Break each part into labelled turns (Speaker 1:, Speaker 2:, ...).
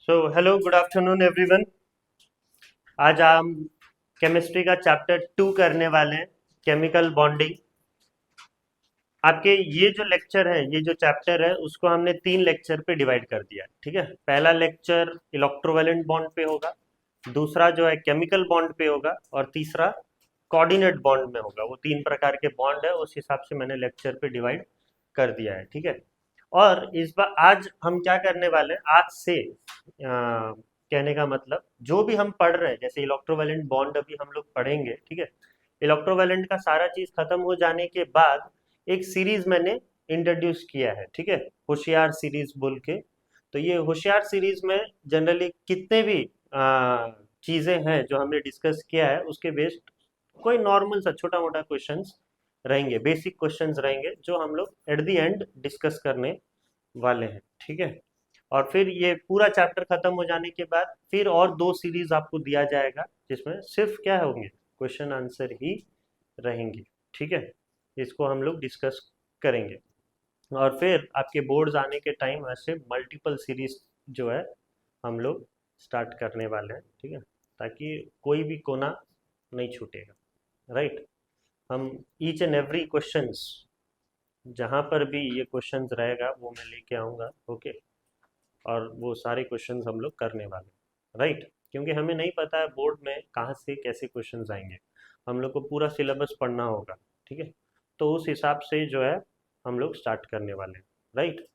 Speaker 1: So hello good afternoon everyone. आज हम chemistry का चैप्टर 2 करने वाले हैं, केमिकल बॉन्डिंग। आपके ये जो लेक्चर है, ये जो चैप्टर है, उसको हमने 3 लेक्चर पे डिवाइड कर दिया है। ठीक है, पहला लेक्चर इलेक्ट्रोवैलेंट बॉन्ड पे होगा, दूसरा जो है केमिकल बॉन्ड पे होगा, और तीसरा कोऑर्डिनेट बॉन्ड में होगा। वो 3 प्रकार के बॉन्ड है, उस हिसाब से मैंने लेक्चर पे डिवाइड कर दिया है। ठीक है, और इस बार आज हम क्या करने वाले हैं, आज से कहने का मतलब जो भी हम पढ़ रहे हैं, जैसे इलेक्ट्रोवैलेंट बॉन्ड अभी हम लोग पढ़ेंगे। ठीक है, इलेक्ट्रोवैलेंट का सारा चीज खत्म हो जाने के बाद एक सीरीज मैंने इंट्रोड्यूस किया है। ठीक है, होशियार सीरीज बोल के। तो ये होशियार सीरीज में जनरली कितने भी चीजें हैं जो हमने डिस्कस किया है, उसके बेस्ड कोई नॉर्मल सा छोटा मोटा क्वेश्चंस रहेंगे, बेसिक क्वेश्चंस रहेंगे, जो हम लोग एट द एंड डिस्कस करने वाले हैं। ठीक है, और फिर ये पूरा चैप्टर खत्म हो जाने के बाद फिर और 2 सीरीज आपको दिया जाएगा, जिसमें सिर्फ क्या होंगे, क्वेश्चन आंसर ही रहेंगे। ठीक है, इसको हम लोग डिस्कस करेंगे। और फिर आपके बोर्ड्स आने के टाइम ऐसे मल्टीपल सीरीज जो है हम लोग स्टार्ट करने वाले हैं। ठीक है, ताकि कोई भी कोना नहीं छूटेगा। राइट, हम ईच एंड एवरी क्वेश्चंस, जहाँ पर भी ये क्वेश्चंस रहेगा वो मैं लेके आऊँगा। ओके, और वो सारे क्वेश्चंस हम लोग करने वाले, राइट। क्योंकि हमें नहीं पता है बोर्ड में कहाँ से कैसे क्वेश्चंस आएंगे, हम लोग को पूरा सिलेबस पढ़ना होगा। ठीक है, तो उस हिसाब से जो है हम लोग स्टार्ट करने वाले हैं। राइट,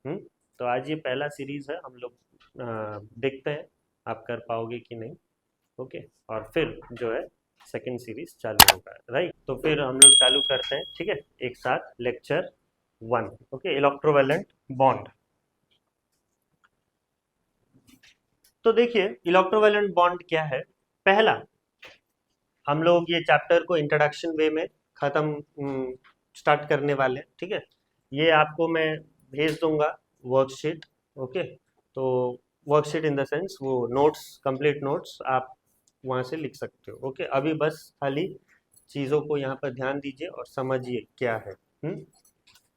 Speaker 1: तो आज ये पहला सीरीज है, हम लोग देखते हैं आप कर पाओगे कि नहीं। ओके, और फिर जो है सेकेंड सीरीज चालू होगा। राइट, तो फिर हम लोग चालू करते हैं। ठीक है, एक साथ लेक्चर 1। Okay, electrovalent bond. तो देखिए, इलेक्ट्रोवैलेंट बॉन्ड क्या है। पहला, हम लोग ये चैप्टर को इंट्रोडक्शन वे में खत्म स्टार्ट करने वाले हैं। ठीक है, ये आपको मैं भेज दूंगा वर्कशीट। ओके, तो वर्कशीट इन द सेंस वो नोट्स, कंप्लीट नोट्स आप वहाँ से लिख सकते हो। ओके, अभी बस खाली चीज़ों को यहाँ पर ध्यान दीजिए और समझिए क्या है।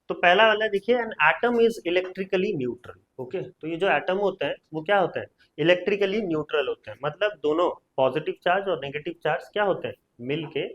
Speaker 1: तो पहला वाला देखिए, N atom is electrically neutral. Okay, तो ये जो एटम होते हैं वो क्या होते हैं, इलेक्ट्रिकली न्यूट्रल होते हैं। मतलब दोनों पॉजिटिव चार्ज और नेगेटिव चार्ज क्या होते हैं, मिल के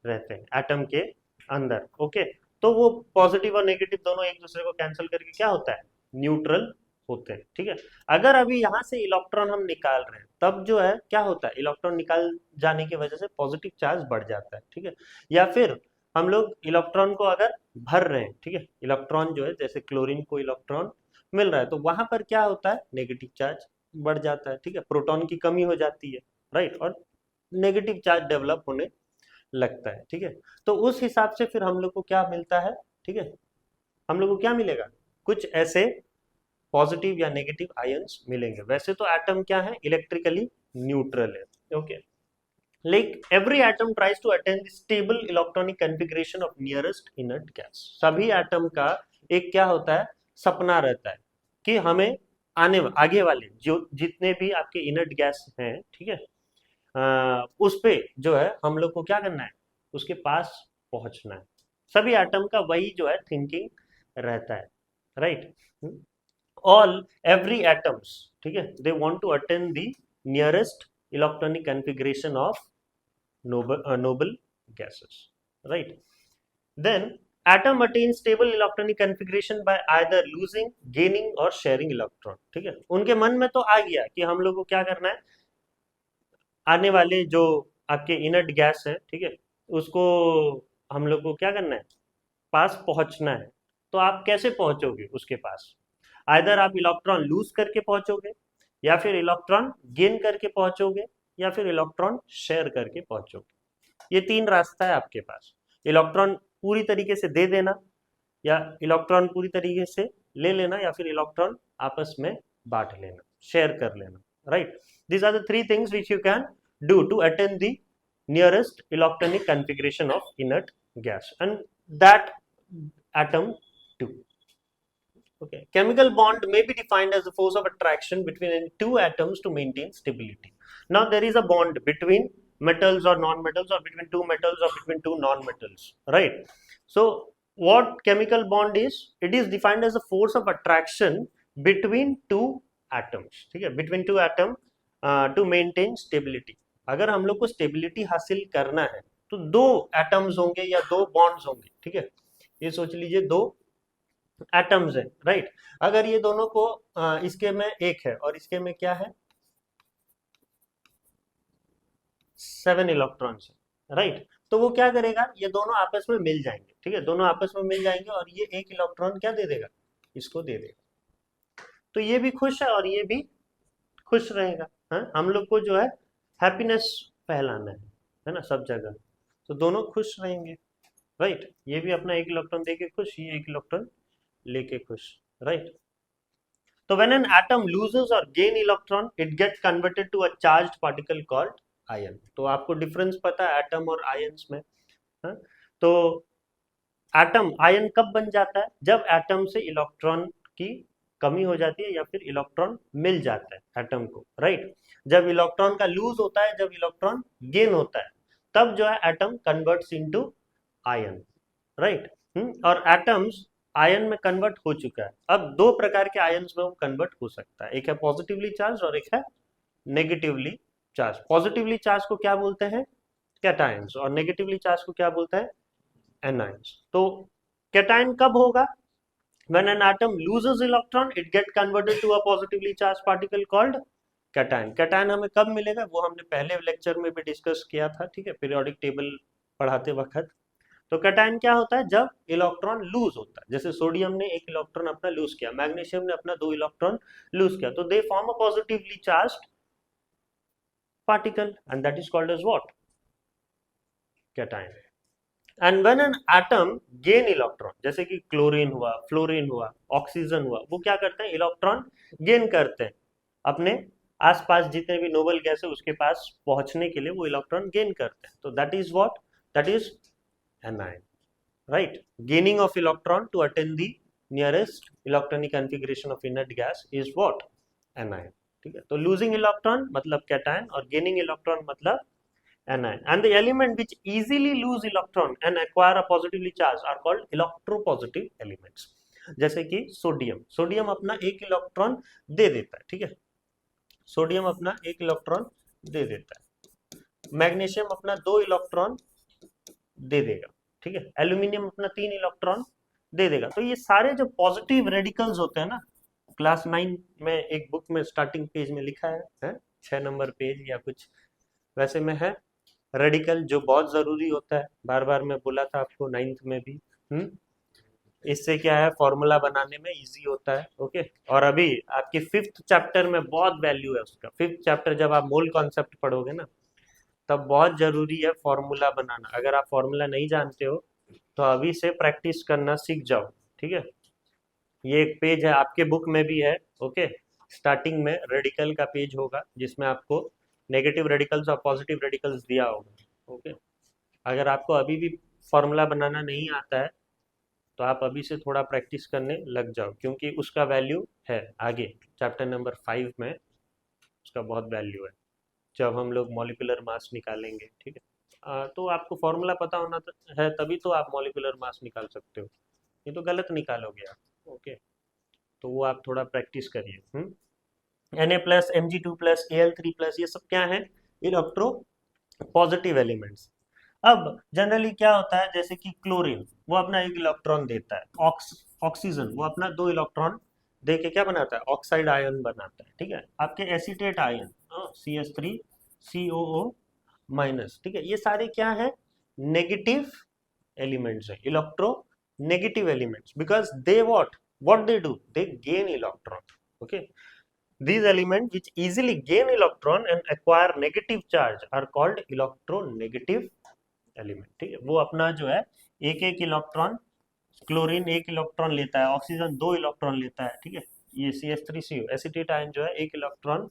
Speaker 1: रहते हैं एटम के अंदर। ओके, तो वो पॉजिटिव और नेगेटिव दोनों एक दूसरे को कैंसिल करके क्या होता है, न्यूट्रल होते हैं। ठीक है, अगर अभी यहाँ से इलेक्ट्रॉन हम निकाल रहे हैं, तब जो है क्या होता है, इलेक्ट्रॉन निकाल जाने की वजह से पॉजिटिव चार्ज बढ़ जाता है। ठीक है, या फिर हम लोग इलेक्ट्रॉन को अगर भर रहे हैं, ठीक है, इलेक्ट्रॉन जो है, जैसे क्लोरीन को इलेक्ट्रॉन मिल रहा है, तो वहां पर क्या होता है, नेगेटिव चार्ज बढ़ जाता है। ठीक है, प्रोटॉन की कमी हो जाती है। राइट, और नेगेटिव चार्ज डेवलप होने लगता है। ठीक है, तो उस हिसाब से फिर हम लोग को क्या मिलता है, ठीक है, हम लोग को क्या मिलेगा, कुछ ऐसे पॉजिटिव या नेगेटिव आयंस मिलेंगे। वैसे तो एटम क्या है, इलेक्ट्रिकली न्यूट्रल है। Okay, like every atom tries to attain the stable electronic configuration of nearest inert gas। सभी एटम का एक क्या होता है, सपना रहता है कि हमें आगे वाले जो जितने भी आपके इनर्ट गैस हैं, ठीक है, उस पे जो है हम लोग को क्या करना है, उसके पास पहुंचना है। सभी एटम का वही जो है थिंकिंग रहता है। राइट, ऑल एवरी एटम्स, ठीक है, they want to attain the nearest electronic configuration of noble gases, right? Then atom attains stable electronic configuration by either losing, gaining or sharing electron। ठीक है, उनके मन में तो आ गया कि हम लोग को क्या करना है, आने वाले जो आपके इनर्ट गैस है, ठीक है, उसको हम लोग को क्या करना है, पास पहुंचना है। तो आप कैसे पहुंचोगे उसके पास, आइदर आप इलेक्ट्रॉन लूज करके पहुंचोगे, या फिर इलेक्ट्रॉन गेन करके पहुंचोगे, या फिर इलेक्ट्रॉन शेयर करके पहुंचोगे। ये 3 रास्ता है आपके पास, इलेक्ट्रॉन पूरी तरीके से दे देना, या इलेक्ट्रॉन पूरी तरीके से ले लेना, या फिर इलेक्ट्रॉन आपस में बांट लेना, शेयर कर लेना। Right, these are the 3 things which you can do to attain the nearest electronic configuration of inert gas, and that atom too। Okay, chemical bond may be defined as the force of attraction between two atoms to maintain stability। Now there is a bond between metals or non-metals, or between two metals or between two non-metals, right? So what chemical bond is, it is defined as a force of attraction between two atoms, ठीक है, between two atom to maintain stability. अगर हम लोग को stability हासिल करना है तो दो एटम्स होंगे या दो बॉन्ड्स होंगे, ठीक है, ये सोच लीजिए दो एटम्स है, राइट। अगर ये दोनों को इसके में एक है और इसके में क्या है 7 इलेक्ट्रॉन्स है, राइट। तो वो क्या करेगा, ये दोनों आपस में मिल जाएंगे, ठीक है, दोनों आपस में मिल जाएंगे और ये एक इलेक्ट्रॉन क्या दे देगा, इसको दे देगा। तो ये भी खुश है और ये भी खुश रहेगा। हाँ, हम लोग को जो है हैप्पीनेस फैलाना है ना, सब जगह। तो दोनों खुश रहेंगे, राइट। ये भी अपना एक इलेक्ट्रॉन दे के खुश, ये एक इलेक्ट्रॉन लेके खुश, right. So when an atom loses or gain electron, it gets converted to a charged particle called ion. तो आपको डिफरेंस पता है एटम और आयंस में, हाँ? तो एटम आयन कब बन जाता है, जब एटम से इलेक्ट्रॉन की कमी हो जाती है या फिर इलेक्ट्रॉन मिल जाता है एटम को, राइट। जब इलेक्ट्रॉन का लूज होता है, जब इलेक्ट्रॉन गेन होता है, तब जो है atom converts into ion, right. और एटम्स आयन में कन्वर्ट हो चुका है। अब दो प्रकार के आयन्स में वो कन्वर्ट हो सकता है, एक है पॉजिटिवली चार्ज और एक है नेगेटिवली चार्ज। पॉजिटिवली चार्ज को क्या बोलते हैं, कैटायंस, और नेगेटिवली चार्ज को क्या बोलते हैं, एनायंस। तो कैटायन कब होगा, when an atom loses electron it get converted to a positively charged particle called cation। Cation हमें कब मिलेगा, वो हमने पहले लेक्चर में भी डिस्कस किया था, ठीक है, पीरियोडिक टेबल पढ़ाते वक्त। तो कैटायन क्या होता है, जब इलेक्ट्रॉन लूज होता है, जैसे सोडियम ने एक इलेक्ट्रॉन अपना लूज किया, मैग्नीशियम ने अपना 2 इलेक्ट्रॉन लूज किया, तो they form a positively charged particle and that is called as what, cation. And when an atom gain electron, जैसे कि क्लोरीन हुआ, फ्लोरीन हुआ, ऑक्सीजन हुआ, वो क्या करते हैं, इलेक्ट्रॉन गेन करते हैं, अपने आसपास जितने भी नोबल गैस है उसके पास पहुंचने के लिए वो इलेक्ट्रॉन गेन करते हैं। तो that is what, that is anion, right, gaining of electron to attain the nearest electronic configuration of inert gas is what, anion, ठीक है। तो losing electron मतलब cation और gaining electron मतलब anion। And the element which easily lose electron and acquire a positively charge are called electropositive elements। जैसे कि sodium, sodium अपना एक इलेक्ट्रॉन दे देता है, ठीक है, सोडियम अपना एक इलेक्ट्रॉन दे देता है, मैग्नीशियम अपना 2 इलेक्ट्रॉन दे देगा, ठीक है, एल्यूमिनियम अपना 3 इलेक्ट्रॉन दे देगा। तो ये सारे जो पॉजिटिव रेडिकल्स होते हैं ना, क्लास 9 में एक बुक में स्टार्टिंग पेज में लिखा है 6 नंबर पेज या कुछ वैसे में है, रेडिकल जो बहुत जरूरी होता है, बार बार मैं बोला था आपको 9th में भी। इससे क्या है, फॉर्मूला बनाने में इजी होता है, ओके। और अभी आपके 5th चैप्टर में बहुत वैल्यू है उसका। 5th चैप्टर जब आप मोल कॉन्सेप्ट पढ़ोगे ना, तब बहुत जरूरी है फॉर्मूला बनाना। अगर आप फॉर्मूला नहीं जानते हो तो अभी से प्रैक्टिस करना सीख जाओ, ठीक है। ये एक पेज है आपके बुक में भी है, ओके, स्टार्टिंग में रेडिकल का पेज होगा जिसमें आपको नेगेटिव रेडिकल्स और पॉजिटिव रेडिकल्स दिया होगा, ओके। अगर आपको अभी भी फॉर्मूला बनाना नहीं आता है तो आप अभी से थोड़ा प्रैक्टिस करने लग जाओ, क्योंकि उसका वैल्यू है आगे चैप्टर नंबर 5 में, उसका बहुत वैल्यू है जब हम लोग मॉलिक्यूलर मास निकालेंगे, ठीक है। तो आपको फॉर्मूला पता होना है तभी तो आप मॉलिक्यूलर मास निकाल सकते हो, ये तो गलत निकालोगे आप, ओके। तो वो आप थोड़ा प्रैक्टिस करिए। Na+, Mg2+, Al3+, ये सब क्या है, इलेक्ट्रो पॉजिटिव एलिमेंट्स। अब जनरली क्या होता है, जैसे कि क्लोरीन वो अपना एक इलेक्ट्रॉन देता है, ऑक्सीजन वो अपना 2 इलेक्ट्रॉन दे के क्या बनाता है, ऑक्साइड आयन बनाता है, ठीक है। आपके एसीटेट आयन CH3COO-, ठीक है, ये सारे क्या है, नेगेटिव एलिमेंट्स है, electro negative elements, because they what they do, they gain electron, okay। These elements which easily gain electron and acquire negative charge are called electronegative element, ठीक है। वो अपना जो है एक एक इलेक्ट्रॉन, क्लोरीन एक इलेक्ट्रॉन लेता है, ऑक्सीजन 2 इलेक्ट्रॉन लेता है, ठीक है। ये CH3CO एसिटेट आयन जो है एक इलेक्ट्रॉन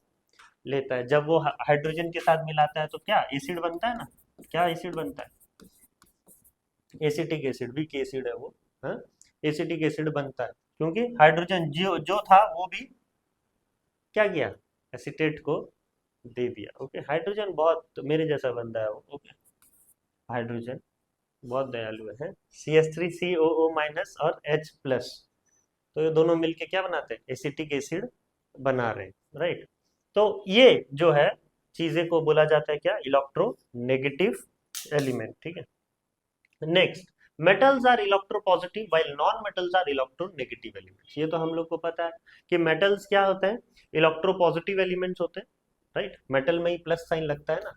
Speaker 1: लेता है। जब वो हाइड्रोजन के साथ मिलाता है तो क्या एसिड बनता है ना, क्या एसिड बनता है, एसिटिक एसिड, वीक एसिड है वो, एसिटिक एसिड बनता है, क्योंकि हाइड्रोजन जो था वो भी क्या किया, एसिटेट को दे दिया, ओके। हाइड्रोजन बहुत मेरे जैसा बंदा है वो, ओके, हाइड्रोजन बहुत दयालु है। CH3COO- और H+, तो ये दोनों मिलके क्या बनाते हैं, एसिटिक एसिड बना रहे हैं, राइट। तो ये जो है चीजें को बोला जाता है क्या, इलेक्ट्रोनेगेटिव एलिमेंट, ठीक है। Next, metals are electropositive while non metals are electronegative elements. ये तो हम लोग को पता है कि मेटल्स क्या होते हैं, इलेक्ट्रोपॉजिटिव एलिमेंट्स होते हैं, राइट। मेटल में ही प्लस साइन लगता है ना,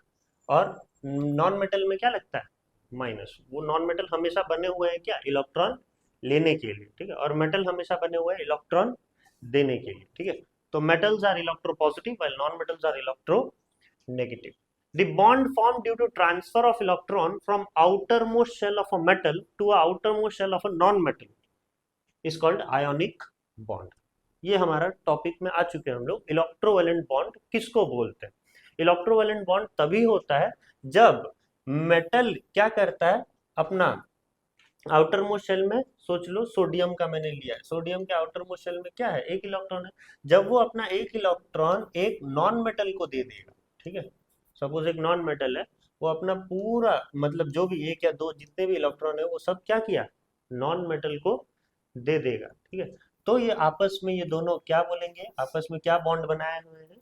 Speaker 1: और नॉन मेटल में क्या लगता है, माइनस। वो नॉन मेटल हमेशा बने हुए हैं क्या, इलेक्ट्रॉन लेने के लिए, ठीक है, और मेटल हमेशा बने हुए हैं इलेक्ट्रॉन देने के लिए, ठीक है। तो metals are electropositive while non metals are electronegative. The bond formed due to transfer of electron from outermost shell of a metal to a outermost shell of a non-metal is called ionic bond। ये हमारा topic में आ चुके हैं हम लोग। Electrovalent bond किसको बोलते हैं? इलेक्ट्रोवैलेंट बॉन्ड तभी होता है जब मेटल क्या करता है, अपना आउटर मोस्ट शेल में, सोच लो सोडियम का मैंने लिया है, सोडियम के आउटर मोस्ट शेल में क्या है, एक इलेक्ट्रॉन है। जब वो अपना एक इलेक्ट्रॉन एक नॉन मेटल को दे देगा, ठीक है, सपोज एक नॉन मेटल है, वो अपना पूरा मतलब जो भी एक या दो जितने भी इलेक्ट्रॉन है वो सब क्या किया, नॉन मेटल को दे देगा, ठीक है। तो ये आपस में ये दोनों क्या बोलेंगे, आपस में क्या बॉन्ड बनाए हुए हैं,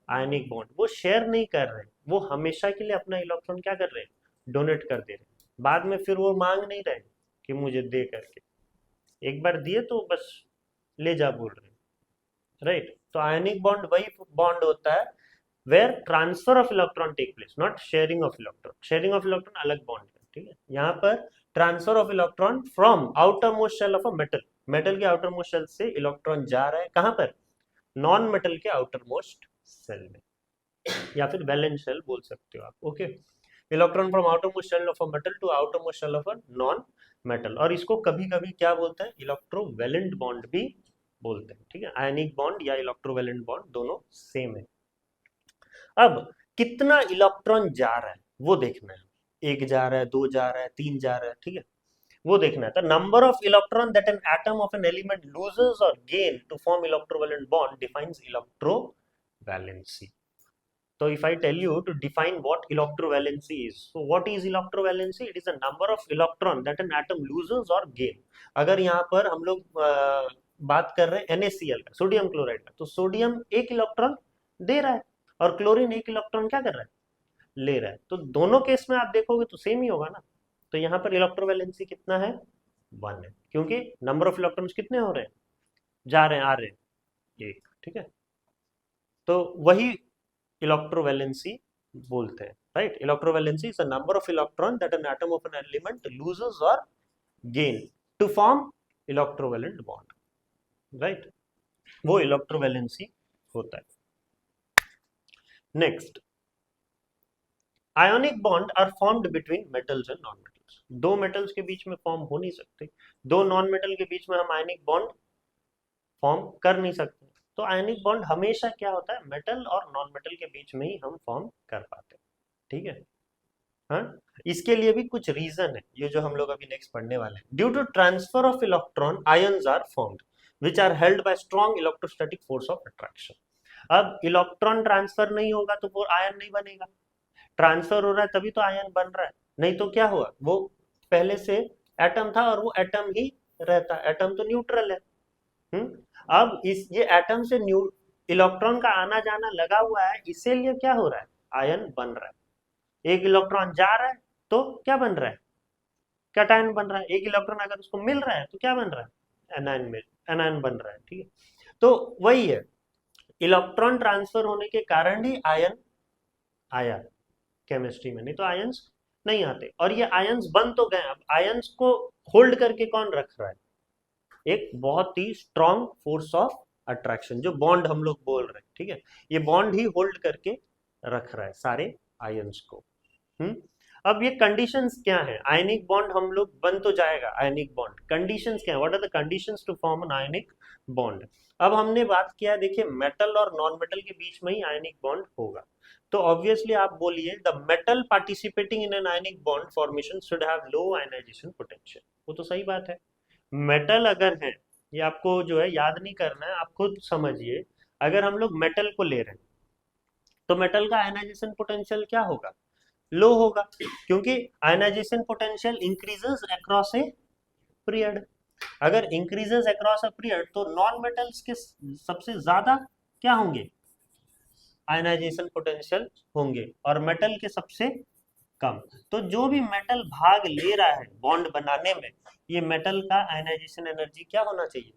Speaker 1: आयनिक बॉन्ड। वो शेयर नहीं कर रहे, वो हमेशा के लिए अपना इलेक्ट्रॉन क्या कर रहे हैं, डोनेट कर दे रहे हैं। बाद में फिर वो मांग नहीं रहे कि मुझे दे करके, एक बार दिए तो बस ले जा बोल रहे हैं, राइट। तो आयनिक बॉन्ड वही बॉन्ड होता है where transfer of electron take place, not sharing of electron. Sharing of electron अलग बॉन्ड है, ठीक है। यहाँ पर transfer of electron from outer most shell of a metal, metal के आउटर मोस्ट शेल से इलेक्ट्रॉन जा रहा है कहाँ पर, नॉन मेटल के आउटर मोस्ट शेल में, या फिर वैलेंस शेल बोल सकते हो आप, okay. Electron from outer most shell of a metal to outer most shell of a non metal, और इसको कभी कभी क्या बोलते हैं, इलेक्ट्रोवैलेंट बॉन्ड भी बोलते हैं, ठीक है। आयनिक बॉन्ड या इलेक्ट्रोवैलेंट बॉन्ड दोनों सेम है। अब कितना इलेक्ट्रॉन जा रहा है वो देखना है, एक जा रहा है, दो जा रहा है, तीन जा रहा है, ठीक है, वो देखना है। तो number of electron that an atom of an element loses और gain to form electrovalent bond defines electrovalency. So if I tell you to define what electrovalency is, so what is electrovalency? It is a number of electron that an atom loses or gain। अगर यहाँ पर हम लोग बात कर रहे हैं NaCl का, सोडियम क्लोराइड का, तो सोडियम एक इलेक्ट्रॉन दे रहा है और क्लोरीन एक इलेक्ट्रॉन क्या कर रहा है, ले रहा है। तो दोनों केस में आप देखोगे तो सेम ही होगा ना। तो यहाँ पर इलेक्ट्रोवैलेंसी कितना है, 1 है, क्योंकि नंबर ऑफ इलेक्ट्रॉन्स कितने हो रहे हैं, जा रहे हैं, आ रहे हैं, एक, ठीक है। तो वही इलेक्ट्रोवैलेंसी बोलते हैं, right. Electrovalency is a number of electron that an atom of an element loses और gain to form electrovalent bond, right. वो इलेक्ट्रोवैलेंसी होता है। Next, ionic bond are formed between metals and non metals. दो metals के बीच में form हो नहीं सकते, दो नॉन मेटल के बीच में हम आयनिक बॉन्ड फॉर्म कर नहीं सकते। तो आयनिक बॉन्ड हमेशा क्या होता है, मेटल और नॉन मेटल के बीच में ही हम फॉर्म कर पाते हैं, ठीक है। हाँ, इसके लिए भी कुछ रीजन है, ये जो हम लोग अभी नेक्स्ट पढ़ने वाले हैं। Due to transfer of electron ions are formed which are held by strong electrostatic force of attraction. अब इलेक्ट्रॉन ट्रांसफर नहीं होगा तो वो आयन नहीं बनेगा, ट्रांसफर हो रहा है तभी तो आयन बन रहा है, नहीं तो क्या हुआ, वो पहले से एटम था और वो एटम ही रहता, एटम तो न्यूट्रल है। अब इस ये एटम से न्यू इलेक्ट्रॉन का आना जाना लगा हुआ है, इसीलिए क्या हो रहा है, आयन बन रहा है। एक इलेक्ट्रॉन जा रहा है तो क्या बन रहा है, कैटायन बन रहा है। एक इलेक्ट्रॉन अगर उसको मिल रहा है तो क्या बन रहा है, एनायन में एनायन बन रहा है, ठीक है। तो वही है, इलेक्ट्रॉन ट्रांसफर होने के कारण ही आयन आया केमिस्ट्री में, नहीं तो आयंस नहीं आते। और ये आयंस बन तो गए, अब आयंस को होल्ड करके कौन रख रहा है, एक बहुत ही स्ट्रॉन्ग फोर्स ऑफ अट्रैक्शन, जो बॉन्ड हम लोग बोल रहे हैं, ठीक है। ये बॉन्ड ही होल्ड करके रख रहा है सारे आयंस को। अब ये कंडीशंस क्या है, आयनिक बॉन्ड हम लोग बन तो जाएगा आयनिक बॉन्ड, कंडीशंस क्या है, what are the conditions to form an ionic bond. अब हमने बात किया, देखिए मेटल और नॉन मेटल के बीच में ही आयनिक बॉन्ड होगा, तो ऑब्वियसली आप बोलिए the metal participating in an ionic bond formation should have low ionization potential. वो तो सही बात है, मेटल अगर है, ये आपको जो है याद नहीं करना है, आप खुद समझिए। अगर हम लोग मेटल को ले रहे हैं तो मेटल का आयनाइजेशन पोटेंशियल क्या होगा, लो होगा, क्योंकि ionization potential increases across a period. अगर इंक्रीजेस अक्रॉस अ पीरियड तो नॉन मेटल्स के सबसे ज्यादा क्या होंगे, आयनाइजेशन पोटेंशियल होंगे, और मेटल के सबसे कम। तो जो भी मेटल भाग ले रहा है बॉन्ड बनाने में, ये मेटल का आयनाइजेशन एनर्जी क्या होना चाहिए,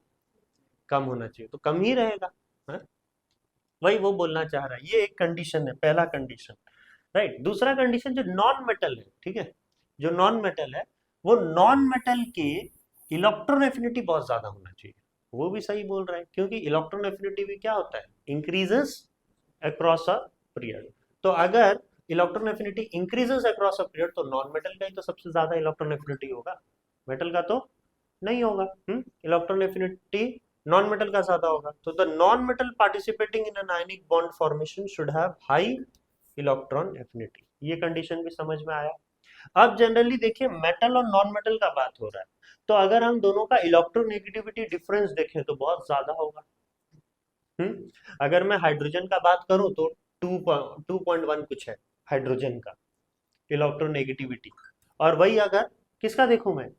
Speaker 1: कम होना चाहिए, तो कम ही रहेगा। है? वही वो बोलना चाह रहा है, ये एक कंडीशन है, पहला कंडीशन। राइट। दूसरा कंडीशन, जो नॉन मेटल है, ठीक है, जो नॉन मेटल है, वो नॉन मेटल के इलेक्ट्रॉन एफिनिटी बहुत ज्यादा होना चाहिए। वो भी सही बोल रहा है, क्योंकि इलेक्ट्रॉन एफिनिटी भी क्या होता है, इंक्रीजेस अक्रॉस अ पीरियड। तो अगर electron affinity increases across a period, तो नॉन मेटल का ही तो सबसे ज्यादा इलेक्ट्रॉन एफिनिटी होगा, मेटल का तो नहीं होगा। इलेक्ट्रॉन एफिनिटी नॉन मेटल का ज्यादा होगा। तो the non metal participating in an ionic bond formation should have high electron affinity. ये कंडीशन भी समझ में आया। अब जनरली देखिए, मेटल और नॉन मेटल का बात हो रहा है, तो अगर हम दोनों का इलेक्ट्रोनेगेटिविटी डिफरेंस देखें तो बहुत ज्यादा होगा। अगर मैं हाइड्रोजन का बात करूं तो 2.1 कुछ है हाइड्रोजन का इलेक्ट्रोनेगेटिविटी, और वही अगर किसका देखूं मैं,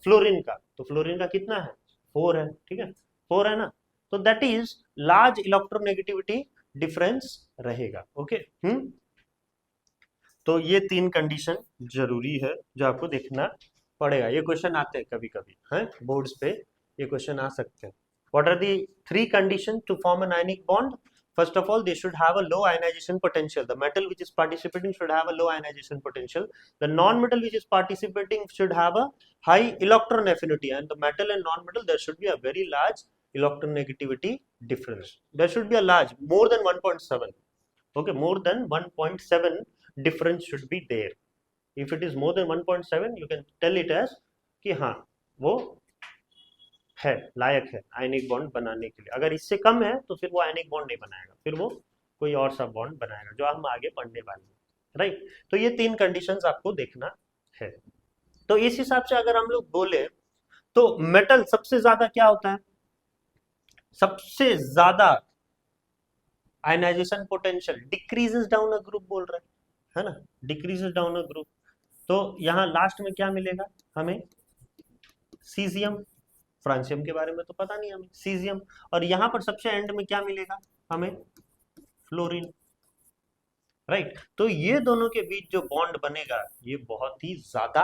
Speaker 1: फ्लोरीन का, तो फ्लोरीन का कितना है, 4 है, ठीक है, 4 है ना। तो that is large electronegativity difference रहेगा। ओके। तो ये 3 कंडीशन जरूरी है जो आपको देखना पड़ेगा। ये क्वेश्चन आते हैं कभी कभी, हैं बोर्ड्स पे, ये क्वेश्चन आ सकते हैं। What are the 3 condition to form an ionic bond? First of all, they should have a low ionization potential. The metal which is participating should have a low ionization potential. The non-metal which is participating should have a high electron affinity. And the metal and non-metal, there should be a very large electronegativity difference. There should be a large, more than 1.7. Okay, more than 1.7 difference should be there. If it is more than 1.7, you can tell it as कि हाँ वो है, लायक है ionic bond बनाने के लिए। अगर इससे कम है तो फिर वो आयनिक बॉन्ड नहीं बनाएगा, फिर वो कोई और सा बॉन्ड बनाएगा, जो हम आगे पढ़ने वाले हैं। राइट। तो ये 3 कंडीशंस आपको देखना है। तो इस हिसाब से अगर हम लोग बोले तो मेटल सबसे ज्यादा क्या होता है, सबसे ज्यादा ionization potential decreases down a group बोल रहे है ना, डिक्रीजेस डाउन अ ग्रुप। तो यहाँ लास्ट में क्या मिलेगा हमें, सीजियम। फ्रांसियम के बारे में तो पता नहीं हमें, सीजियम। और यहाँ पर सबसे एंड में क्या मिलेगा हमें, फ्लोरीन। राइट। तो ये दोनों के बीच जो बॉन्ड बनेगा ये बहुत ही ज्यादा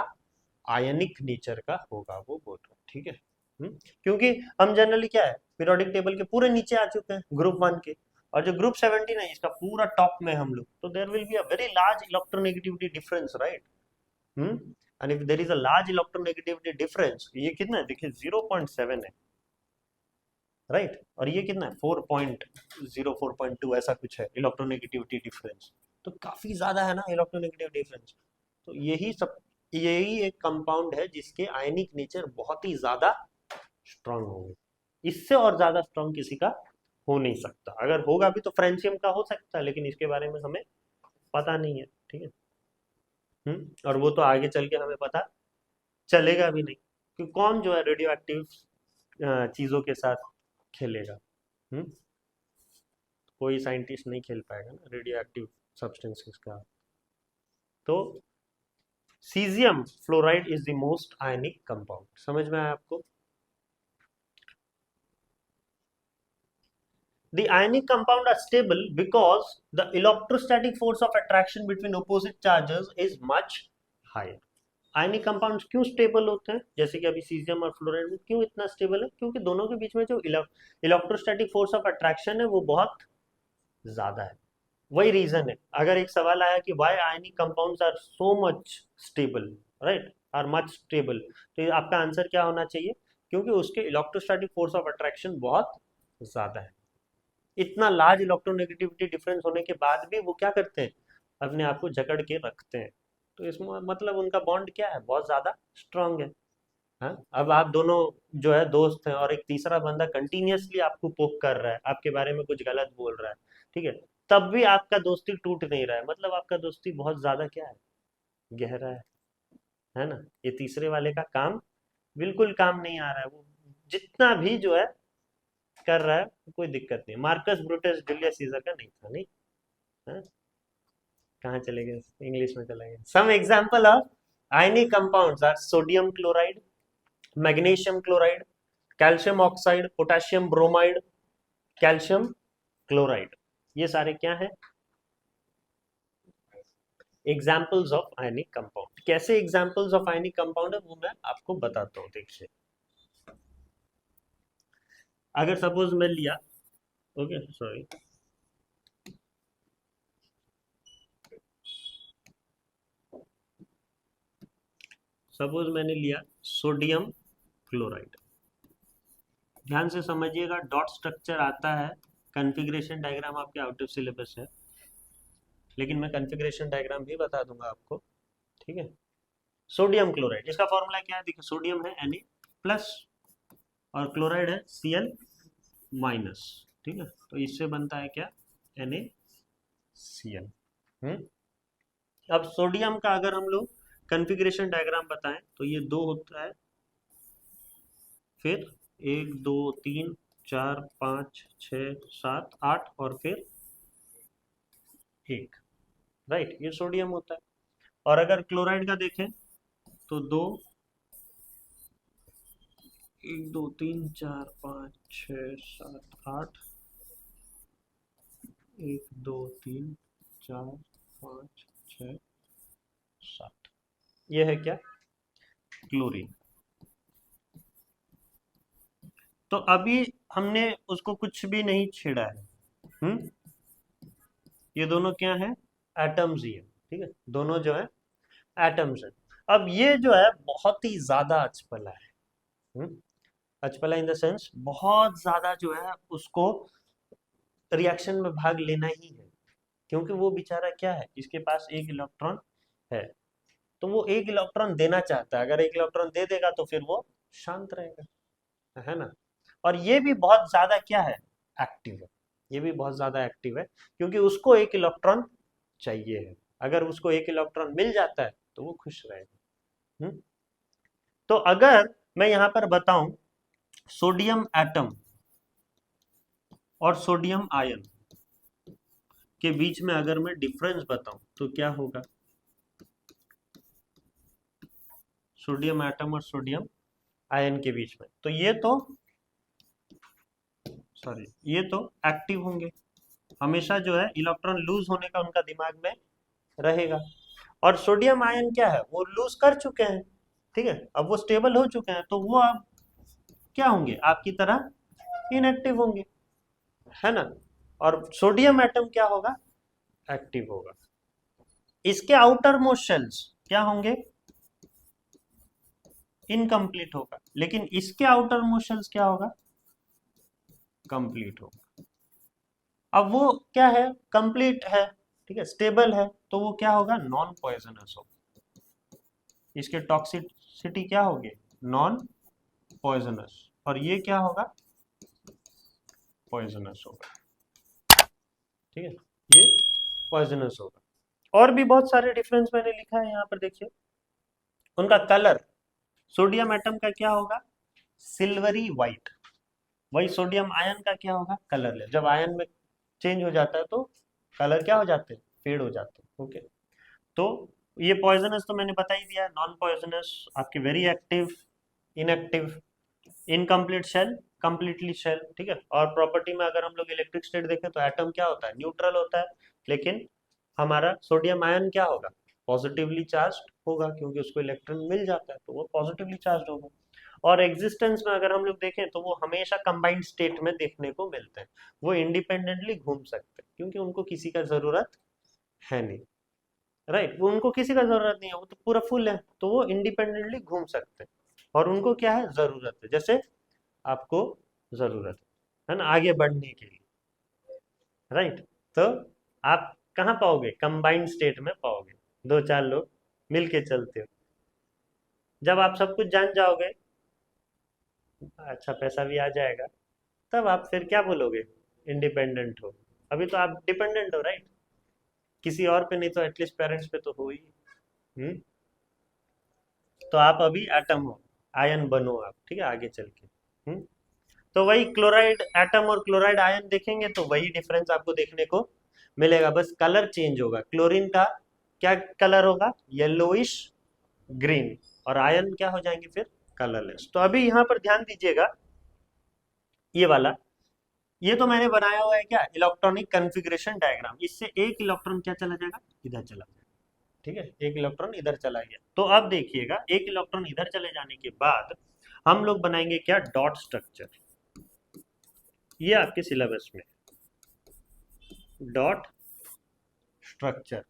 Speaker 1: आयनिक नेचर का होगा, वो बोल रहा है। ठीक है। क्योंकि हम जनरली क्या है, पीरियोडिक टेबल के पूरे नीचे आ चुके हैं ग्रुप 1 के, और जो ग्रुप 17 है इसका पूरा टॉप में हम लोग, तो there will be a very large electronegativity difference. Right. And if there is a large electronegativity difference, ये कितना है देखिए, 0.7 है। राइट। और ये कितना है, 4.0 4.2 ऐसा कुछ है इलेक्ट्रोनेगेटिविटी डिफरेंस। तो काफी ज्यादा है ना इलेक्ट्रोनेगेटिव डिफरेंस। तो यही एक कंपाउंड है जिसके आयनिक नेचर बहुत ही ज्यादा स्ट्रांग होंगे। इससे और ज्यादा स्ट्रांग किसी का हो नहीं सकता। अगर होगा भी तो फ्रेंशियम का हो सकता है, लेकिन इसके बारे में हमें पता नहीं है। ठीक है। और वो तो आगे चल के हमें पता चलेगा भी नहीं कि कौन जो है रेडियो एक्टिव चीजों के साथ खेलेगा। कोई साइंटिस्ट नहीं खेल पाएगा ना रेडियो एक्टिव सब्सटेंसेस का। तो caesium fluoride is the most ionic compound. समझ में आया आपको? The ionic compound are stable because the electrostatic force of attraction between opposite charges is much higher. Ionic compounds क्यों स्टेबल होते हैं, जैसे कि अभी सीजियम और फ्लोराइड में क्यों इतना स्टेबल है, क्योंकि दोनों के बीच में जो इलेक्ट्रोस्टैटिक फोर्स ऑफ अट्रैक्शन है वो बहुत ज्यादा है। वही रीजन है। अगर एक सवाल आया कि why ionic compounds are so much stable, right, are much stable, तो आपका आंसर क्या होना चाहिए, क्योंकि उसके इलेक्ट्रोस्टैटिक फोर्स ऑफ अट्रैक्शन बहुत ज्यादा है। इतना लार्ज इलेक्ट्रोनेगेटिविटी डिफरेंस होने के बाद भी वो क्या करते हैं, अपने आप को जकड़ के रखते हैं। तो इसमें मतलब उनका बॉन्ड क्या है, बहुत ज्यादा स्ट्रांग है। हाँ, अब आप दोनों जो है दोस्त हैं और एक तीसरा बंदा कंटिन्यूअसली आपको पोक कर रहा है, आपके बारे में कुछ गलत बोल रहा है, ठीक है, तब भी आपका दोस्ती टूट नहीं रहा है, मतलब आपका दोस्ती बहुत ज्यादा क्या है, गहरा है ना। ये तीसरे वाले का काम बिल्कुल काम नहीं आ रहा है। वो जितना भी जो है कर रहा है कोई दिक्कत नहीं। मार्कस ब्रूटस जूलियस सीजर का नहीं था, नहीं। हाँ? कहाँ चले गए, इंग्लिश में चले गए। Some example of ionic compounds are sodium chloride, magnesium chloride, calcium oxide, potassium bromide, calcium chloride, ये सारे क्या है? Examples of ionic compound. कैसे एग्जाम्पल्स ऑफ आयनिक कंपाउंड है वो मैं आपको बताता हूँ। देखिए, अगर सपोज मैं लिया, ओके सॉरी, सपोज मैंने लिया सोडियम क्लोराइड, ध्यान से समझिएगा, डॉट स्ट्रक्चर आता है, कॉन्फ़िगरेशन डायग्राम आपके आउट ऑफ सिलेबस है, लेकिन मैं कॉन्फ़िगरेशन डायग्राम भी बता दूंगा आपको, ठीक है। सोडियम क्लोराइड, इसका फॉर्मूला क्या है? देखिए, सोडियम है Na प्लस और क्लोराइड है Cl माइनस, ठीक है। तो इससे बनता है क्या? NaCl। अब सोडियम का अगर हम लोग कॉन्फ़िगरेशन डायग्राम बताएं तो ये 2 होता है, फिर 1 2 3 4 5 6 7 8 और फिर 1, राइट, ये सोडियम होता है। और अगर क्लोराइड का देखें तो 2 1 2 3 4 5 6 7 8 1 2 3 4 5 6 7, ये है क्या? क्लोरीन। तो अभी हमने उसको कुछ भी नहीं छेड़ा है, ये दोनों क्या है? एटम्स ही है, ठीक है, दोनों जो है एटम्स है। अब ये जो है बहुत ही ज्यादा अचपला है, अचपला इन द सेंस बहुत ज्यादा जो है उसको रिएक्शन में भाग लेना ही है, क्योंकि वो बेचारा क्या है, इसके पास एक इलेक्ट्रॉन है, तो वो एक इलेक्ट्रॉन देना चाहता है, अगर एक इलेक्ट्रॉन दे देगा तो फिर वो शांत रहेगा, है ना। और ये भी बहुत ज्यादा क्या है? एक्टिव है, ये भी बहुत ज्यादा एक्टिव है, क्योंकि उसको एक इलेक्ट्रॉन चाहिए है, अगर उसको एक इलेक्ट्रॉन मिल जाता है तो वो खुश रहेगा। तो अगर मैं यहां पर बताऊं सोडियम एटम और सोडियम आयन के बीच में अगर मैं डिफरेंस बताऊं तो क्या होगा? सोडियम एटम और सोडियम आयन के बीच में, तो ये तो सॉरी, ये तो एक्टिव होंगे, हमेशा जो है इलेक्ट्रॉन लूज होने का उनका दिमाग में रहेगा। और सोडियम आयन क्या है? वो लूज कर चुके हैं, ठीक है, अब वो स्टेबल हो चुके हैं, तो वो अब क्या होंगे? आपकी तरह इनएक्टिव होंगे, है ना। और सोडियम एटम क्या होगा? एक्टिव होगा। इसके आउटर मोस्ट शेल्स क्या होंगे? इनकम्प्लीट होगा, लेकिन इसके आउटर मोस्ट शेल्स क्या होगा? कंप्लीट होगा। अब वो क्या है? कंप्लीट है, ठीक है, स्टेबल है, तो वो क्या होगा? नॉन पॉइजनस होगा, इसके टॉक्सिसिटी क्या होगी? Non poisonous. और ये क्या होगा? पॉइजनस होगा, ठीक है, ये पॉइजनस होगा। और भी बहुत सारे डिफरेंस मैंने लिखा है यहाँ पर, देखिए उनका कलर, सोडियम एटम का क्या होगा? सिल्वरी व्हाइट, वही सोडियम आयन का क्या होगा? कलरलेस। जब आयन में चेंज हो जाता है तो कलर क्या हो जाते हैं? फेड हो जाते हैं, ओके। तो ये पॉइजनस तो मैंने बता ही दिया, नॉन पॉइजनस आपके very active, inactive, incomplete shell, completely shell, ठीक है। और प्रॉपर्टी में अगर हम लोग इलेक्ट्रिक स्टेट देखें तो एटम क्या होता है? न्यूट्रल होता है, लेकिन हमारा सोडियम आयन क्या होगा? पॉजिटिवली चार्ज होगा, क्योंकि उसको इलेक्ट्रॉन मिल जाता है तो वो पॉजिटिवली चार्ज होगा। और एग्जिस्टेंस में अगर हम लोग देखें तो वो हमेशा कंबाइंड स्टेट में देखने को मिलते हैं, वो इंडिपेंडेंटली घूम सकते हैं, क्योंकि उनको किसी का जरूरत है नहीं, राइट, वो उनको किसी का जरूरत नहीं है, वो तो पूरा फुल है, तो वो इंडिपेंडेंटली घूम सकते हैं। और उनको क्या है? जरूरत है, जैसे आपको जरूरत है ना, आगे बढ़ने के लिए, राइट। तो आप कहाँ पाओगे? कंबाइंड स्टेट में पाओगे, दो चार लोग मिलके चलते हो। जब आप सब कुछ जान जाओगे, अच्छा पैसा भी आ जाएगा, तब आप फिर क्या बोलोगे? इंडिपेंडेंट हो। अभी तो आप डिपेंडेंट हो, राइट, किसी और पे नहीं तो एटलीस्ट पेरेंट्स पे तो हो ही। हम्म तो आप अभी एटम हो, आयन बनो आप, ठीक है, आगे चल के। तो वही क्लोराइड एटम और क्लोराइड आयन देखेंगे तो वही डिफरेंस आपको देखने को मिलेगा, बस कलर चेंज होगा। क्लोरीन का क्या कलर होगा? येलोइश ग्रीन, और आयन क्या हो जाएंगे फिर? कलरलेस। तो अभी यहाँ पर ध्यान दीजिएगा, ये वाला ये तो मैंने बनाया हुआ है क्या, इलेक्ट्रॉनिक कॉन्फ़िगरेशन डायग्राम। इससे एक इलेक्ट्रॉन क्या चला जाएगा, इधर चला जाएगा। ठीक है, एक इलेक्ट्रॉन इधर चला गया। तो अब देखिएगा, एक इलेक्ट्रॉन इधर चले जाने के बाद हम लोग बनाएंगे क्या, डॉट स्ट्रक्चर। ये आपके सिलेबस में डॉट स्ट्रक्चर,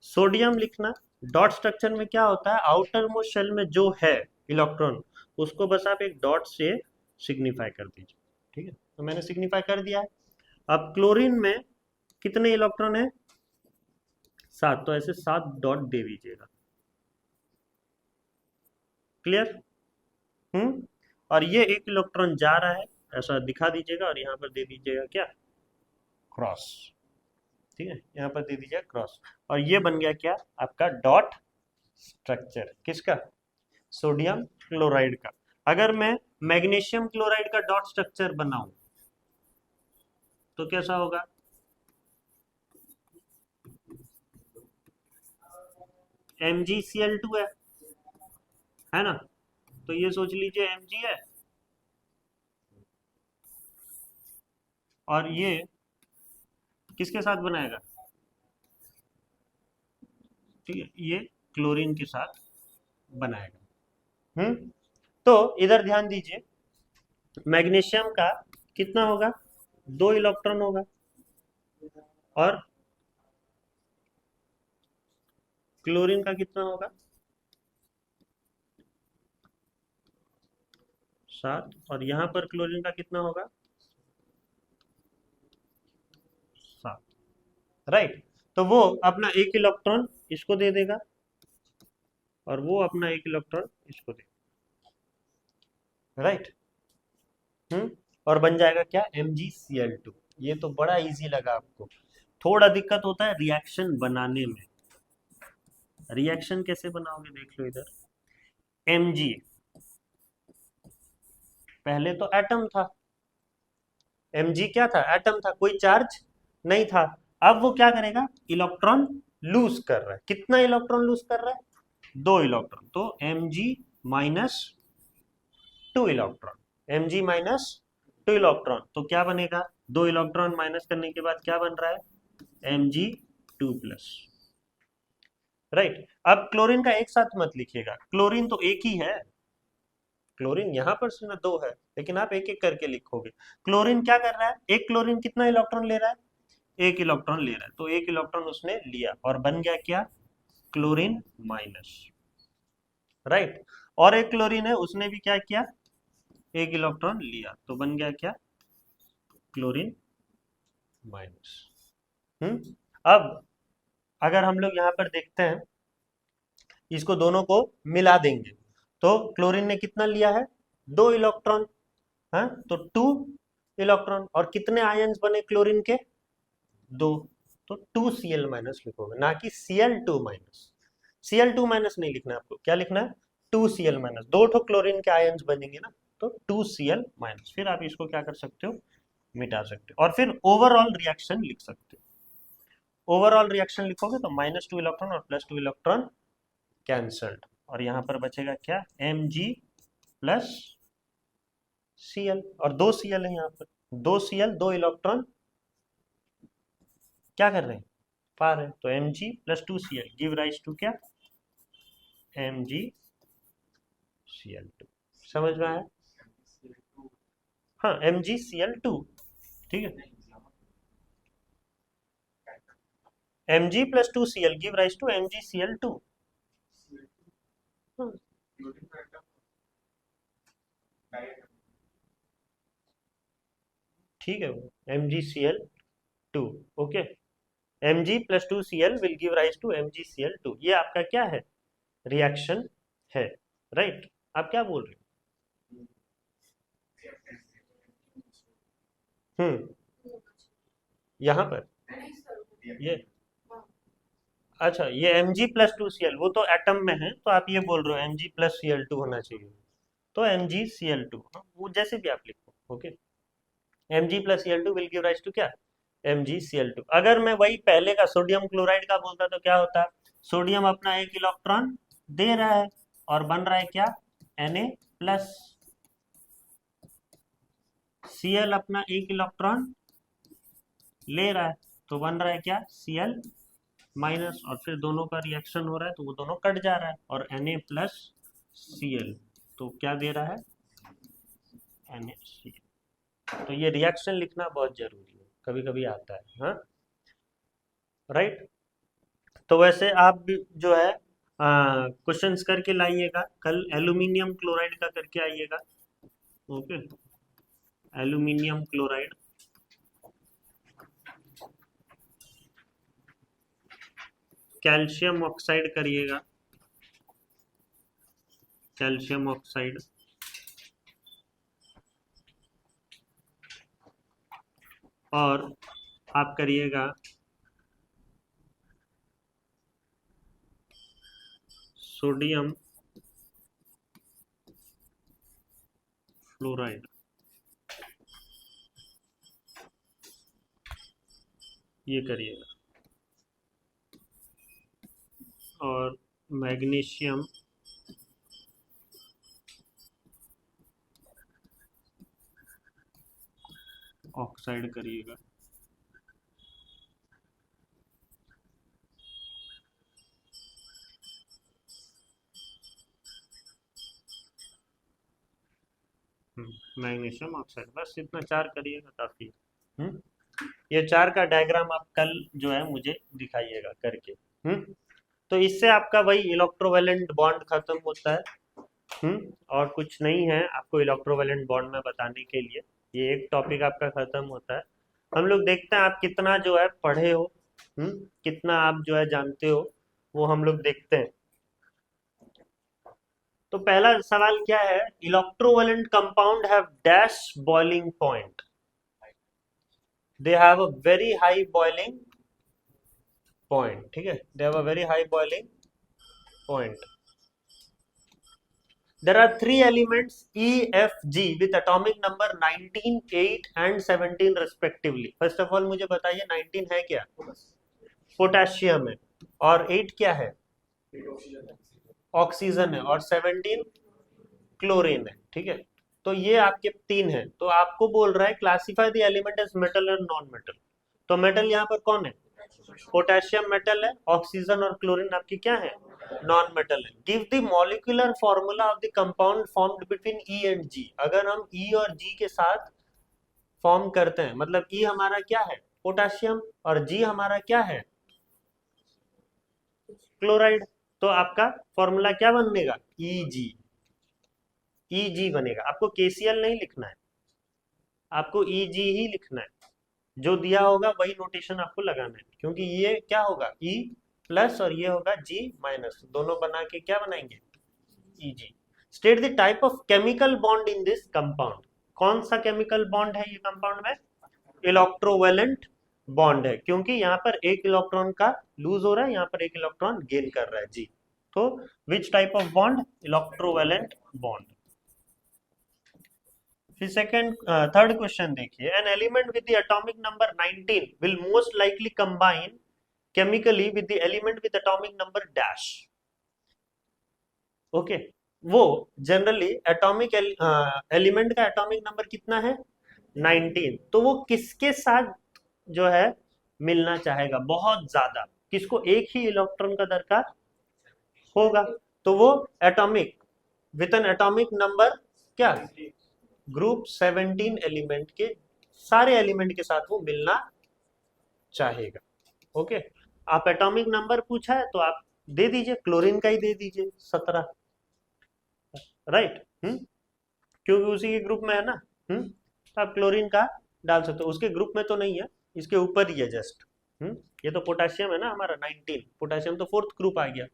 Speaker 1: सोडियम लिखना। डॉट स्ट्रक्चर में क्या होता है, आउटर मोस्ट शेल में जो है इलेक्ट्रॉन, उसको बस आप एक डॉट से सिग्निफाई कर दीजिए। ठीक है, तो मैंने सिग्निफाई कर दिया है। अब क्लोरीन में कितने इलेक्ट्रॉन है, 7, तो ऐसे 7 डॉट दे दीजिएगा। क्लियर। और ये एक इलेक्ट्रॉन जा रहा है, ऐसा दिखा दीजिएगा, और यहाँ पर दे दीजिएगा क्या, क्रॉस। ठीक है, यहाँ पर दे दीजिएगा क्रॉस। और ये बन गया क्या आपका डॉट स्ट्रक्चर, किसका, सोडियम क्लोराइड का। अगर मैं मैग्नीशियम क्लोराइड का डॉट स्ट्रक्चर बनाऊं तो कैसा होगा, MgCl2 है ना। तो ये सोच लीजिए Mg है, और ये किसके साथ बनाएगा, ठीक है, ये क्लोरीन के साथ बनाएगा। तो इधर ध्यान दीजिए, मैग्नीशियम का कितना होगा, 2 इलेक्ट्रॉन होगा, और क्लोरीन का कितना होगा, 7, और यहां पर क्लोरीन का कितना होगा, 7। राइट, तो वो अपना एक इलेक्ट्रॉन इसको दे देगा, और वो अपना एक इलेक्ट्रॉन इसको दे, राइट। और बन जाएगा क्या, MgCl2। ये तो बड़ा इजी लगा आपको। थोड़ा दिक्कत होता है रिएक्शन बनाने में। रिएक्शन कैसे बनाओगे, देख लो इधर, Mg पहले तो एटम था, Mg क्या था, एटम था, कोई चार्ज नहीं था। अब वो क्या करेगा, इलेक्ट्रॉन लूज कर रहा है। कितना इलेक्ट्रॉन लूज कर रहा है, 2 इलेक्ट्रॉन। तो Mg minus 2 electron, Mg minus 2 electron, तो क्या बनेगा, 2 इलेक्ट्रॉन माइनस करने के बाद क्या बन रहा है, Mg2+। राइट। अब क्लोरीन का एक साथ मत लिखिएगा, क्लोरीन तो एक ही है, क्लोरीन यहाँ पर से ना 2 है, लेकिन आप एक एक करके लिखोगे। क्लोरीन क्या कर रहा है, एक क्लोरीन कितना इलेक्ट्रॉन ले रहा है, 1 इलेक्ट्रॉन ले रहा है, तो 1 इलेक्ट्रॉन उसने लिया, और बन गया क्या, क्लोरीन माइनस। राइट। और एक क्लोरीन है, उसने भी क्या किया, 1 इलेक्ट्रॉन लिया, तो बन गया क्या, क्लोरीन माइनस। अब अगर हम लोग यहाँ पर देखते हैं, इसको दोनों को मिला देंगे, तो क्लोरीन ने कितना लिया है, 2 इलेक्ट्रॉन। हाँ, तो 2 इलेक्ट्रॉन, और कितने आयन्स बने क्लोरीन के, 2। तो 2Cl माइनस लिखोगे, ना कि Cl2 माइनस। Cl2 माइनस नहीं लिखना है आपको, क्या लिखना है, 2Cl माइनस। 2 ठो क्लोरीन के आयन्स बनेंगे ना, तो 2Cl माइनस। फिर आप इसको क्या कर सकते हो, मिटा सकते हो, और फिर ओवरऑल रिएक्शन लिख सकते हो। ओवरऑल रिएक्शन लिखोगे तो -2 इलेक्ट्रॉन और +2 इलेक्ट्रॉन कैंसल्ड, और यहाँ पर बचेगा क्या, Mg प्लस Cl, और 2 Cl है यहाँ पर, 2 Cl, 2 इलेक्ट्रॉन क्या कर रहे हैं, पा रहे हैं, तो Mg plus 2Cl give rise to क्या, MgCl2। समझ में आया, हाँ, MgCl2। ठीक है, Mg plus 2Cl give rise to MgCl2। ठीक है, वो MgCl2। Okay, Mg plus 2Cl will give rise to MgCl2। ये आपका क्या है, रिएक्शन है। राइट, आप क्या बोल रहे हो, यहाँ पर ये, अच्छा, ये Mg प्लस 2Cl, वो तो एटम में है, तो आप ये बोल रहे हो Mg प्लस Cl2 होना चाहिए, तो MgCl2, वो जैसे भी आप लिखो। Okay, Mg plus Cl2 will give rise to क्या, MgCl2। अगर मैं वही पहले का सोडियम क्लोराइड का बोलता तो क्या होता, सोडियम अपना 1 इलेक्ट्रॉन दे रहा है, और बन रहा है क्या, Na प्लस। Cl अपना एक इलेक्ट्रॉन ले रहा है, तो बन रहा है क्या, Cl माइनस, और फिर दोनों का रिएक्शन हो रहा है तो वो दोनों कट जा रहा है, और Na प्लस Cl, तो क्या दे रहा है, NaCl। तो ये रिएक्शन लिखना बहुत जरूरी है, कभी कभी आता है, हाँ, राइट। तो वैसे आप भी जो है क्वेश्चंस करके लाइएगा, कल एल्यूमिनियम क्लोराइड का करके आइएगा। Okay, aluminium chloride, calcium oxide करिएगा, कैल्शियम ऑक्साइड, और आप करिएगा सोडियम फ्लोराइड, ये करिएगा, और मैग्नीशियम ऑक्साइड करिएगा। मैग्नीशियम ऑक्साइड, बस इतना चार करिएगा, काफी। ये चार का डायग्राम आप कल जो है मुझे दिखाइएगा करके। तो इससे आपका वही इलेक्ट्रोवैलेंट बॉन्ड खत्म होता है। और कुछ नहीं है आपको इलेक्ट्रोवैलेंट बॉन्ड में बताने के लिए, ये एक टॉपिक आपका खत्म होता है। हम लोग देखते हैं आप कितना जो है पढ़े हो, कितना आप जो है जानते हो, वो हम लोग देखते हैं। तो पहला सवाल क्या है, electrovalent compound have dash boiling point, they have a very high boiling point, ठीक है, they have a very high boiling point. There are three elements E, F, G with atomic number 19, 8 and 17 respectively. First of all मुझे बताइए 19 है क्या, potassium है, और 8 क्या है, ऑक्सीजन है, और 17 क्लोरीन है, ठीक है। तो ये आपके तीन है, तो आपको बोल रहा है classify the element as metal और नॉन मेटल। तो मेटल यहाँ पर कौन है, पोटेशियम मेटल है, ऑक्सीजन और क्लोरीन आपकी क्या है, नॉन मेटल है। Give the molecular formula of the compound formed between E and G. अगर हम ई और जी के साथ फॉर्म करते हैं, मतलब ई हमारा क्या है, पोटेशियम, और जी हमारा क्या है, क्लोराइड, तो आपका फॉर्मूला क्या बनेगा, ई जी बनेगा। आपको केसीएल नहीं लिखना है, आपको ई जी ही लिखना है, जो दिया होगा वही नोटेशन आपको लगाना है, क्योंकि ये क्या होगा, ई प्लस और ये होगा जी माइनस, दोनों बना के क्या बनाएंगे, E G. State the type of chemical bond in this compound. कौन सा केमिकल बॉन्ड है ये कंपाउंड में, इलेक्ट्रोवैलेंट बॉन्ड है, क्योंकि यहाँ पर एक इलेक्ट्रॉन का लूज हो रहा है, यहाँ पर एक इलेक्ट्रॉन गेन कर रहा है जी। तो which type of bond, electrovalent bond. फिर सेकंड थर्ड क्वेश्चन देखिए, an element with the atomic number 19 will most likely combine chemically with the element with atomic number dash. Okay, वो जनरली एटॉमिक एलिमेंट का atomic number कितना है, 19, तो वो किसके साथ जो है मिलना चाहेगा बहुत ज्यादा, किसको एक ही इलेक्ट्रॉन का दरकार होगा, तो वो atomic with N atomic number क्या, ग्रुप 17 एलिमेंट के सारे एलिमेंट के साथ वो मिलना चाहेगा। ओके, आप एटॉमिक नंबर पूछा है तो आप दे दीजिए, क्लोरीन का ही दे दीजिए 17, राइट। क्योंकि उसी के ग्रुप में है ना। तो आप क्लोरीन का डाल सकते हो, उसके ग्रुप में तो नहीं है, इसके ऊपर ही है जस्ट। ये तो पोटेशियम है ना हमारा 19, पोटेशियम तो फोर्थ ग्रुप आ गया,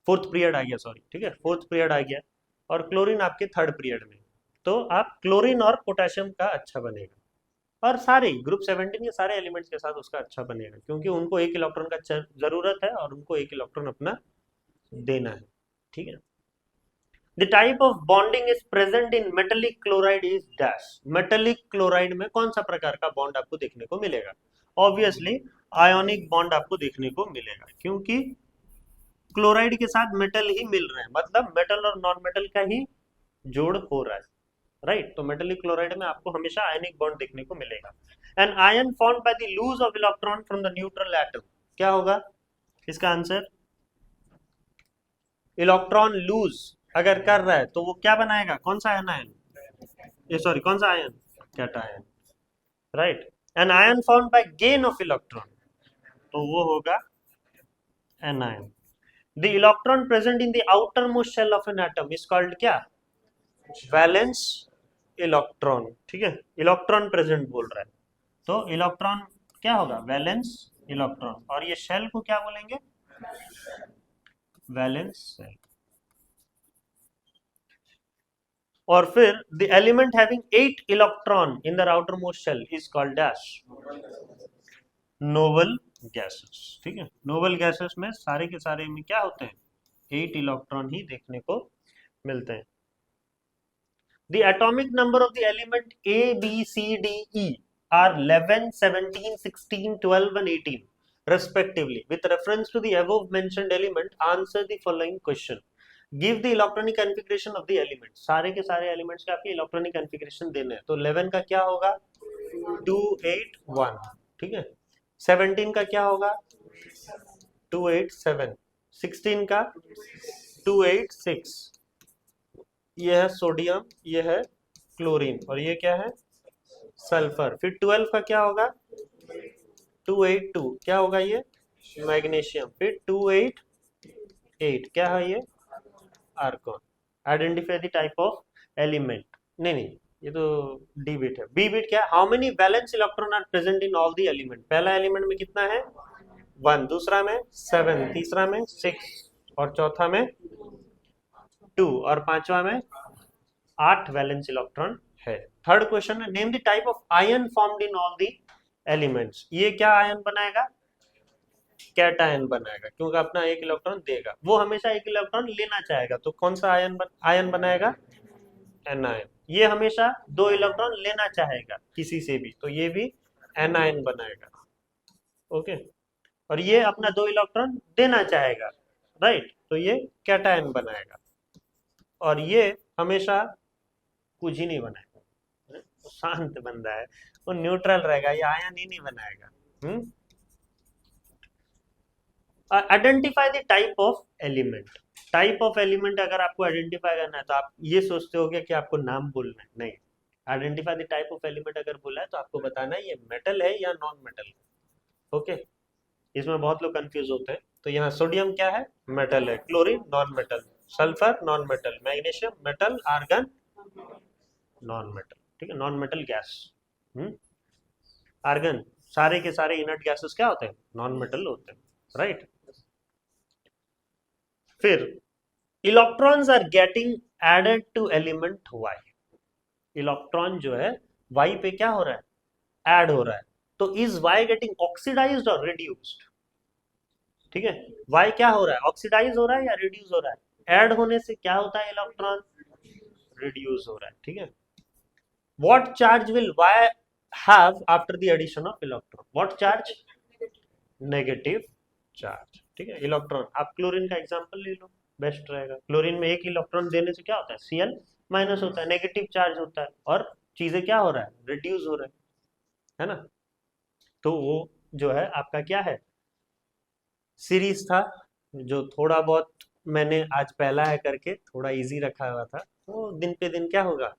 Speaker 1: फोर्थ पीरियड आ गया, सॉरी, ठीक है, फोर्थ पीरियड आ गया, और क्लोरीन आपके थर्ड पीरियड में। तो आप क्लोरीन और पोटेशियम का अच्छा बनेगा, और सारे ग्रुप 17 के सारे एलिमेंट्स के साथ उसका अच्छा बनेगा, क्योंकि उनको एक इलेक्ट्रॉन का जरूरत है और उनको एक इलेक्ट्रॉन अपना देना है, ठीक है। The type of bonding is present in metallic chloride is dash। metallic chloride में कौन सा प्रकार का बॉन्ड आपको देखने को मिलेगा, ऑब्वियसली आयोनिक बॉन्ड आपको देखने को मिलेगा, क्योंकि क्लोराइड के साथ मेटल ही मिल रहे हैं, मतलब मेटल और नॉन मेटल का ही जोड़ हो रहा है। राइट। तो मेटेलिक क्लोराइड में आपको हमेशा आयनिक बॉन्ड देखने को मिलेगा। An ion formed by the lose of electron from the neutral atom, क्या होगा इसका आंसर? इलेक्ट्रॉन लूज अगर कर रहा है तो वो क्या बनाएगा, कौन सा आयन, ये सॉरी कौन सा ion, cation, right. An ion formed by gain of electron, तो वो होगा anion. The electron present in the outer most shell of an atom is called क्या? वैलेंस इलेक्ट्रॉन, ठीक है, इलेक्ट्रॉन प्रेजेंट बोल रहा है, तो इलेक्ट्रॉन क्या होगा, वैलेंस इलेक्ट्रॉन, और ये शेल को क्या बोलेंगे, वैलेंस शेल। और फिर the element having 8 electron in the outer most shell is called dash, noble gases, ठीक है। नोबल गैसेस में सारे के सारे में क्या होते हैं, 8 इलेक्ट्रॉन ही देखने को मिलते हैं। The atomic number of the element A, B, C, D, E are 11, 17, 16, 12 and 18 respectively. With reference to the above mentioned element, answer the following question. Give the electronic configuration of the element. सारे के सारे elements का आपके electronic configuration देने हैं, तो 11 का क्या होगा 2, 8, 1, ठीक है। 17 का क्या होगा 2, 8, 7, 16 का 2, 8, 6, ये है सोडियम, ये है क्लोरीन, और ये क्या है सल्फर। फिर 12 का क्या होगा 282, क्या होगा ये मैग्नीशियम। फिर 288 क्या है ये argon. Identify the type of element, नहीं ये तो डी बिट है। बी बिट क्या है, how many valence electron are present in all the element. पहला एलिमेंट में कितना है 1, दूसरा में 7, तीसरा में 6, और चौथा में 2, और पांचवा में 8 वैलेंस इलेक्ट्रॉन है। थर्ड क्वेश्चन है name the type of ion formed in all the elements. ये क्या आयन बनाएगा, कैटायन बनाएगा, क्योंकि अपना एक इलेक्ट्रॉन देगा, वो हमेशा एक इलेक्ट्रॉन लेना चाहेगा, तो कौन सा आयन बनाएगा एनायन। ये हमेशा 2 इलेक्ट्रॉन लेना चाहेगा किसी से भी, तो ये भी एनायन बनाएगा, ओके। और ये अपना 2 इलेक्ट्रॉन देना चाहेगा, राइट, तो ये कैटायन बनाएगा। और ये हमेशा कुछ ही नहीं बनाएगा, वो शांत बंदा है, वो न्यूट्रल रहेगा, ये आयन ही नहीं बनाएगा। Identify the type of element. Type of element अगर आपको आइडेंटिफाई करना है तो आप ये सोचते हो कि आपको नाम बोलना है, नहीं। Identify the type of element अगर बोला है तो आपको बताना है ये मेटल है या नॉन मेटल, ओके। इसमें बहुत लोग कंफ्यूज होते हैं, तो यहाँ सोडियम क्या है मेटल है, chlorine non metal, sulphur non metal, magnesium metal, argon non metal, ठीक है, नॉन मेटल गैस। आर्गन, सारे के सारे इनर्ट गैसेस क्या होते हैं नॉन मेटल होते हैं, राइट। फिर electrons are getting added to element Y. Electron जो है वाई पे क्या हो रहा है ऐड हो रहा है, तो इज वाई गेटिंग ऑक्सीडाइज्ड और रिड्यूस्ड, ठीक है। वाई क्या हो रहा है ऑक्सीडाइज हो रहा है या रिड्यूस हो रहा है, ऐड होने से क्या होता है इलेक्ट्रॉन रिड्यूस हो रहा है, ठीक है। What charge will Y have after the addition of electron, what charge negative charge, ठीक है। इलेक्ट्रॉन आप क्लोरीन का एग्जांपल ले लो, बेस्ट रहेगा। क्लोरीन में एक इलेक्ट्रॉन देने से क्या होता है Cl माइनस होता है, नेगेटिव चार्ज होता है, और चीजें क्या हो रहा है रिड्यूस हो रहा है ना। तो वो जो है आपका क्या है सीरीज था, जो थोड़ा बहुत मैंने आज पहला है करके थोड़ा इजी रखा हुआ था, वो दिन पे दिन क्या होगा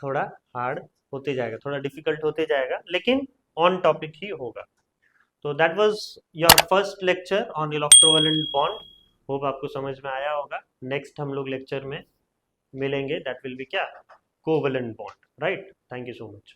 Speaker 1: थोड़ा हार्ड होते जाएगा, थोड़ा डिफिकल्ट होते जाएगा, लेकिन ऑन टॉपिक ही होगा। तो that was your first lecture on electrovalent bond. Hope आपको समझ में आया होगा। नेक्स्ट हम लोग लेक्चर में मिलेंगे, दैट विल बी क्या covalent bond, right. Thank you so much.